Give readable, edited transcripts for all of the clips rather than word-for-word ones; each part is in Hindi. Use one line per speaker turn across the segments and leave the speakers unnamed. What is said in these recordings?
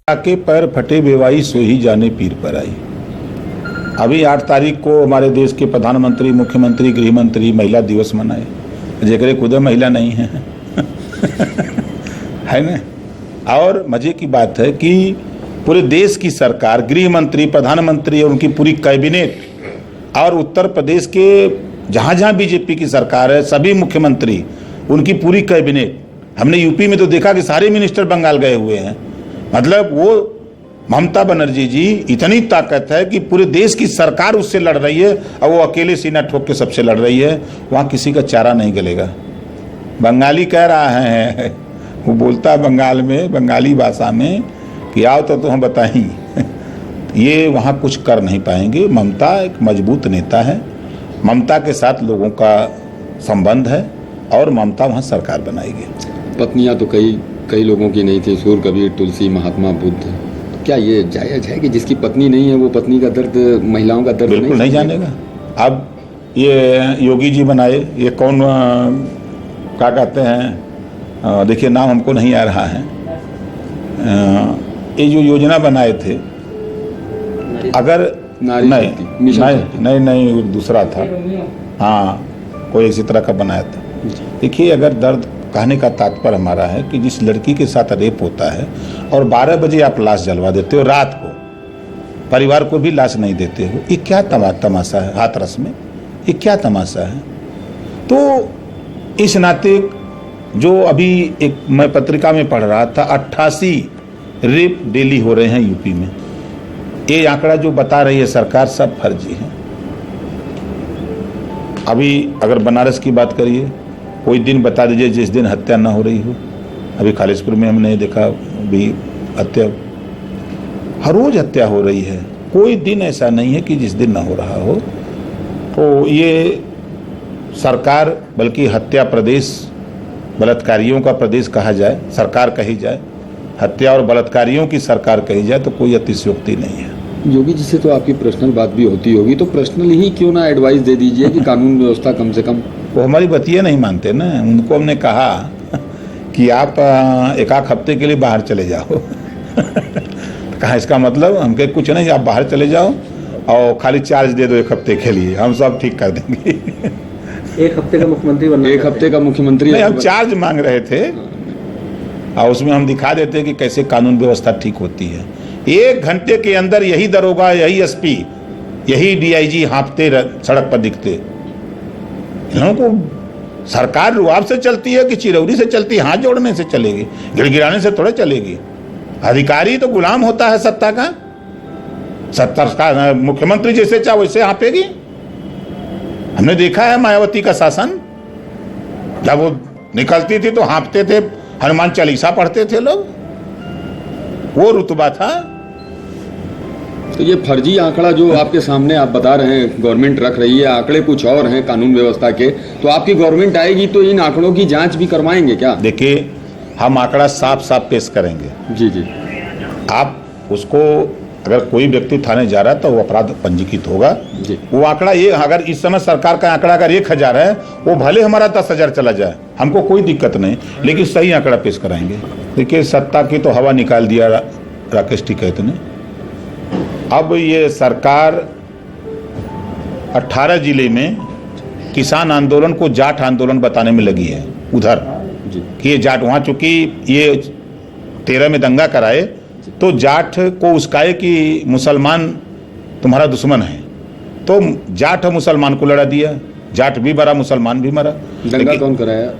के पैर फटे बेवाई सो ही जाने पीर पर आई। अभी 8 तारीख को हमारे देश के प्रधानमंत्री, मुख्यमंत्री, गृह मंत्री महिला दिवस मनाए, जेकरे खुद महिला नहीं है है ना। और मजे की बात है कि पूरे देश की सरकार, गृह मंत्री, प्रधानमंत्री और उनकी पूरी कैबिनेट और उत्तर प्रदेश के जहाँ जहाँ बीजेपी की सरकार है सभी मुख्यमंत्री, उनकी पूरी कैबिनेट, हमने यूपी में तो देखा कि सारे मिनिस्टर बंगाल गए हुए हैं। मतलब वो ममता बनर्जी जी इतनी ताकत है कि पूरे देश की सरकार उससे लड़ रही है और वो अकेले सीना ठोक के सबसे लड़ रही है। वहाँ किसी का चारा नहीं गलेगा। बंगाली कह रहा है, वो बोलता है बंगाल में, बंगाली भाषा में कि आओ तो हम बताएं। ये वहाँ कुछ कर नहीं पाएंगे। ममता एक मजबूत नेता है, ममता के साथ लोगों का संबंध है और ममता वहाँ सरकार बनाएगी।
पत्नियां तो कई लोगों की नहीं थी, सूर कबीर, तुलसी, महात्मा बुद्ध। क्या ये जायज है कि जिसकी पत्नी नहीं है वो पत्नी का दर्द, महिलाओं का दर्द
बिल्कुल नहीं जानेगा। अब ये योगी जी बनाए, ये कौन क्या कहते हैं, देखिए नाम हमको नहीं आ रहा है, ये जो योजना बनाए थे, अगर नहीं दूसरा था, हाँ कोई इसी तरह का बनाया था। देखिए अगर दर्द कहने का तात्पर्य हमारा है कि जिस लड़की के साथ रेप होता है और 12 बजे आप लाश जलवा देते हो, रात को परिवार को भी लाश नहीं देते हो, ये क्या तमाशा है हाथरस में, ये क्या तमाशा है। तो इस नाते जो अभी एक मैं पत्रिका में पढ़ रहा था, 88 रेप डेली हो रहे हैं यूपी में। ये आंकड़ा जो बता रही है सरकार सब फर्जी है। अभी अगर बनारस की बात करिए, कोई दिन बता दीजिए जिस दिन हत्या ना हो रही हो। अभी खालिशपुर में हमने देखा भी हत्या, हर रोज हत्या हो रही है, कोई दिन ऐसा नहीं है कि जिस दिन ना हो रहा हो। तो ये सरकार, बल्कि हत्या प्रदेश, बलात्कारियों का प्रदेश कहा जाए, सरकार कही जाए, हत्या और बलात्कारियों की सरकार कही जाए तो कोई अतिशयोक्ति नहीं है।
योगी जी से तो आपकी पर्सनल बात भी होती होगी, तो पर्सनल ही क्यों ना एडवाइस दे दीजिए कि कानून व्यवस्था कम से कम।
वो हमारी बतिया नहीं मानते ना, उनको हमने कहा कि आप एक आध हफ्ते के लिए बाहर चले जाओ। कहा इसका मतलब हम कहे कुछ नहीं, आप बाहर चले जाओ और खाली चार्ज दे दो 1 हफ्ते के लिए, हम सब ठीक कर देंगे।
1 हफ्ते का मुख्यमंत्री बनना,
1 हफ्ते का मुख्यमंत्री
नहीं, हम चार्ज मांग रहे थे और उसमें हम दिखा देते कि कैसे कानून व्यवस्था ठीक होती है। 1 घंटे के अंदर यही दरोगा, यही एसपी, यही डीआईजी हाँफते सड़क पर दिखते। लोगों को सरकार रुआब से चलती है कि चिरौरी से चलती है? हाथ जोड़ने से चलेगी, गिड़गिड़ाने से थोड़े चलेगी। अधिकारी तो गुलाम होता है सत्ता का, सत्ता का मुख्यमंत्री जैसे चाहे वैसे हाँपेगी। हमने देखा है मायावती का शासन, जब वो निकलती थी तो हाँपते थे, हनुमान चालीसा पढ़ते थे लोग, वो रुतबा था।
तो ये फर्जी आंकड़ा जो आपके सामने आप बता रहे हैं गवर्नमेंट रख रही है, आंकड़े कुछ और हैं कानून व्यवस्था के, तो आपकी गवर्नमेंट आएगी तो इन आंकड़ों की जांच भी करवाएंगे क्या?
देखिए हम आंकड़ा साफ साफ पेश करेंगे।
जी।
आप उसको, अगर कोई व्यक्ति थाने जा रहा है तो वो अपराध पंजीकृत होगा
जी।
वो आंकड़ा, ये अगर इस समय सरकार का आंकड़ा अगर 1000 है, वो भले हमारा 10,000 चला जाए, हमको कोई दिक्कत नहीं, लेकिन सही आंकड़ा पेश कराएंगे। देखिए सत्ता की तो हवा निकाल दिया राकेश टिकैत ने। अब ये सरकार 18 जिले में किसान आंदोलन को जाट आंदोलन बताने में लगी है उधर कि ये जाट, वहाँ चूंकि ये 13 में दंगा कराए तो जाट को उसकाए कि मुसलमान तुम्हारा दुश्मन है, तो जाट और मुसलमान को लड़ा दिया, जाट भी मरा, मुसलमान भी मरा।
दंगा कौन कराया?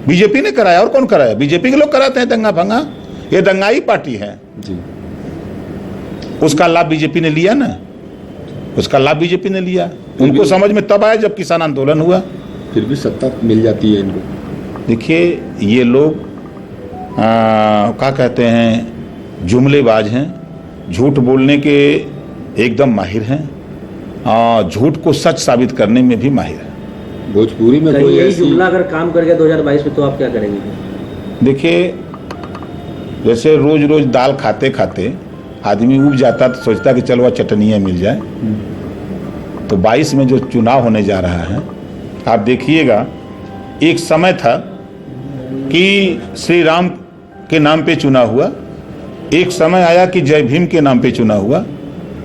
बीजेपी ने कराया। और कौन कराया? बीजेपी के लोग कराते हैं दंगा भंगा, ये दंगाई पार्टी है
जी।
उसका लाभ बीजेपी ने लिया ना, उसका लाभ बीजेपी ने लिया। उनको समझ में तब आया जब किसान आंदोलन हुआ।
फिर भी सत्ता मिल जाती है इनको। देखिए
ये लोग क्या कहते हैं, जुमलेबाज हैं, झूठ बोलने के एकदम माहिर हैं, झूठ को सच साबित करने में भी माहिर है।
भोजपुरी में कोई
यही जुमला अगर काम कर गया 2022 में तो आप क्या करेंगे?
देखिए जैसे रोज रोज दाल खाते खाते आदमी उब जाता तो सोचता कि चलो वह चटनियाँ मिल जाए। तो 22 में जो चुनाव होने जा रहा है, आप देखिएगा, एक समय था कि श्री राम के नाम पे चुनाव हुआ, एक समय आया कि जय भीम के नाम पे चुना हुआ,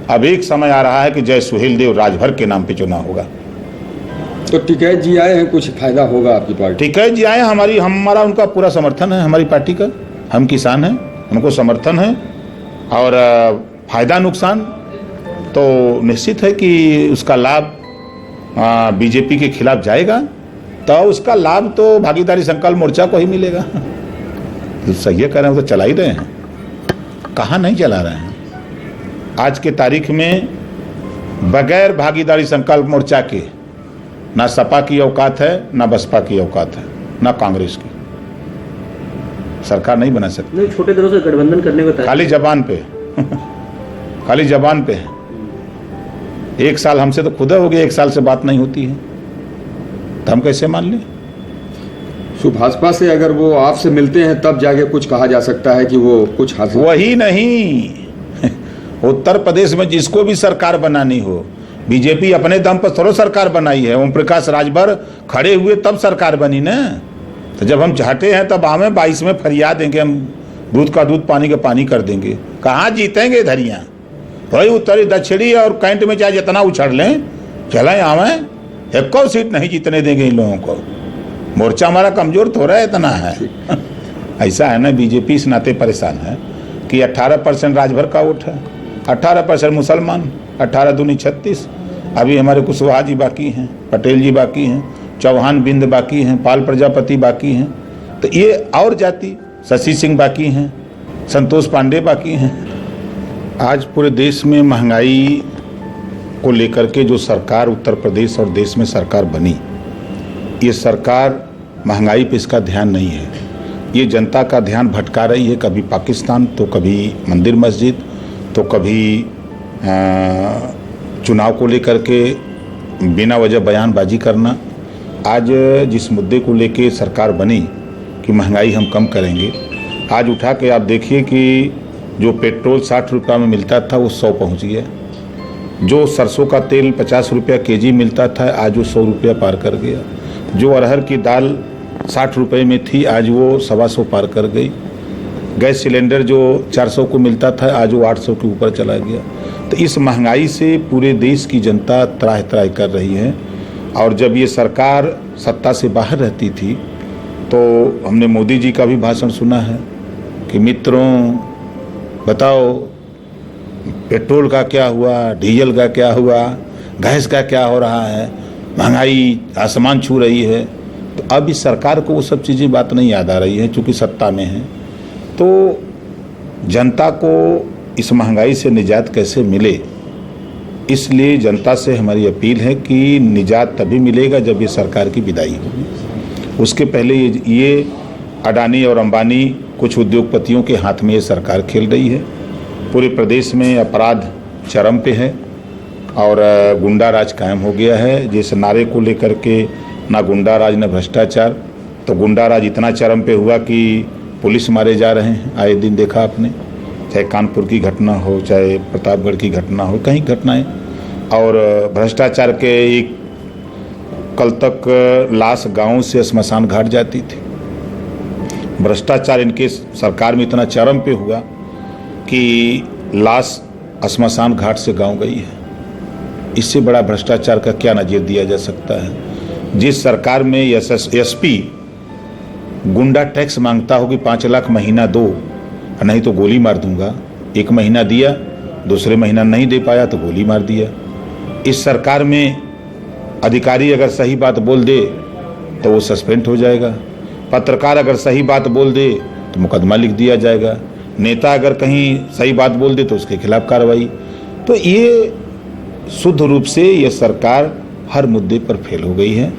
अब एक समय आ रहा है कि जय सुहेलदेव राजभर के नाम पे चुना होगा।
तो टिकैत जी आए हैं, कुछ फायदा होगा आपकी पार्टी?
टिकैत जी आए, हमारा उनका पूरा समर्थन है, हमारी पार्टी का, हम किसान हैं, उनको समर्थन है। और फायदा नुकसान तो निश्चित है कि उसका लाभ बीजेपी के खिलाफ जाएगा, तो उसका लाभ तो भागीदारी संकल्प मोर्चा को ही मिलेगा। तो सही कह रहे हैं, तो चला ही रहे हैं, कहाँ नहीं चला रहे हैं। आज के तारीख में बगैर भागीदारी संकल्प मोर्चा के ना सपा की औकात है, ना बसपा की औकात है, ना कांग्रेस की। सरकार नहीं बना सकती।
नहीं, छोटे दलों से गठबंधन करने को
खाली जबान पे खाली जबान पे है। एक साल हमसे तो खुदा हो गया, एक साल से बात नहीं होती है, तो हम कैसे मान लें?
तो भाजपा से अगर वो आपसे मिलते हैं तब जाके कुछ कहा जा सकता है कि वो कुछ हासिल।
वही नहीं उत्तर प्रदेश में जिसको भी सरकार बनानी हो, बीजेपी अपने दम पर थोड़ा सरकार बनाई है। ओम प्रकाश राजभर खड़े हुए तब सरकार बनी ना। तो जब हम चाहते हैं तब हमें 22 में फरियाद देंगे, हम दूध का दूध पानी का पानी कर देंगे। कहाँ जीतेंगे धरियाँ? वही उत्तरी दक्षिणी और कैंट में चाहे जितना उछड़ लें, चलें हमें एक सीट नहीं जीतने देंगे इन लोगों को। मोर्चा हमारा कमजोर थोड़ा है, इतना है। ऐसा है ना, बीजेपी इस नाते परेशान है कि 18% राजभर का वोट है, 18% मुसलमान, 18 दूनी 36। अभी हमारे कुशवाहा जी बाकी हैं, पटेल जी बाकी हैं, चौहान बिंद बाकी हैं, पाल प्रजापति बाकी हैं, तो ये और जाति शशि सिंह बाकी हैं, संतोष पांडे बाकी हैं। आज पूरे देश में महंगाई को लेकर के जो सरकार उत्तर प्रदेश और देश में सरकार बनी, ये सरकार महंगाई पे इसका ध्यान नहीं है। ये जनता का ध्यान भटका रही है, कभी पाकिस्तान तो कभी मंदिर मस्जिद तो कभी चुनाव को लेकर के बिना वजह बयानबाजी करना। आज जिस मुद्दे को लेके सरकार बनी कि महंगाई हम कम करेंगे, आज उठा के आप देखिए कि जो पेट्रोल 60 रुपये में मिलता था वो 100 पहुँच गया। जो सरसों का तेल 50 रुपया केजी मिलता था, आज वो 100 रुपया पार कर गया। जो अरहर की दाल 60 रुपये में थी, आज वो 125 पार कर गई। गैस सिलेंडर जो 400 को मिलता था, आज वो 800 के ऊपर चला गया। तो इस महंगाई से पूरे देश की जनता त्राह त्राह कर रही है। और जब ये सरकार सत्ता से बाहर रहती थी तो हमने मोदी जी का भी भाषण सुना है कि मित्रों बताओ पेट्रोल का क्या हुआ, डीजल का क्या हुआ, गैस का क्या हो रहा है, महंगाई आसमान छू रही है। तो अब इस सरकार को वो सब चीज़ें बात नहीं याद आ रही है, चूँकि सत्ता में है। तो जनता को इस महंगाई से निजात कैसे मिले, इसलिए जनता से हमारी अपील है कि निजात तभी मिलेगा जब ये सरकार की विदाई होगी। उसके पहले ये अडानी और अंबानी कुछ उद्योगपतियों के हाथ में ये सरकार खेल रही है। पूरे प्रदेश में अपराध चरम पे है और गुंडा राज कायम हो गया है। जैसे नारे को लेकर के ना गुंडा राज ना भ्रष्टाचार, तो गुंडा राज इतना चरम पे हुआ कि पुलिस मारे जा रहे हैं। आए दिन देखा आपने, चाहे कानपुर की घटना हो, चाहे प्रतापगढ़ की घटना हो, कहीं घटनाएं। और भ्रष्टाचार के एक कल तक लाश गांव से श्मशान घाट जाती थी। भ्रष्टाचार इनके सरकार में इतना चरम पे हुआ कि लाश श्मशान घाट से गांव गई है। इससे बड़ा भ्रष्टाचार का क्या नजीर दिया जा सकता है? जिस सरकार में एसपी गुंडा टैक्स मांगता हो कि 5 लाख महीना दो, नहीं तो गोली मार दूंगा। 1 महीना दिया, दूसरे महीना नहीं दे पाया तो गोली मार दिया। इस सरकार में अधिकारी अगर सही बात बोल दे तो वो सस्पेंड हो जाएगा। पत्रकार अगर सही बात बोल दे तो मुकदमा लिख दिया जाएगा। नेता अगर कहीं सही बात बोल दे तो उसके खिलाफ कार्रवाई। तो ये शुद्ध रूप से ये सरकार हर मुद्दे पर फेल हो गई है।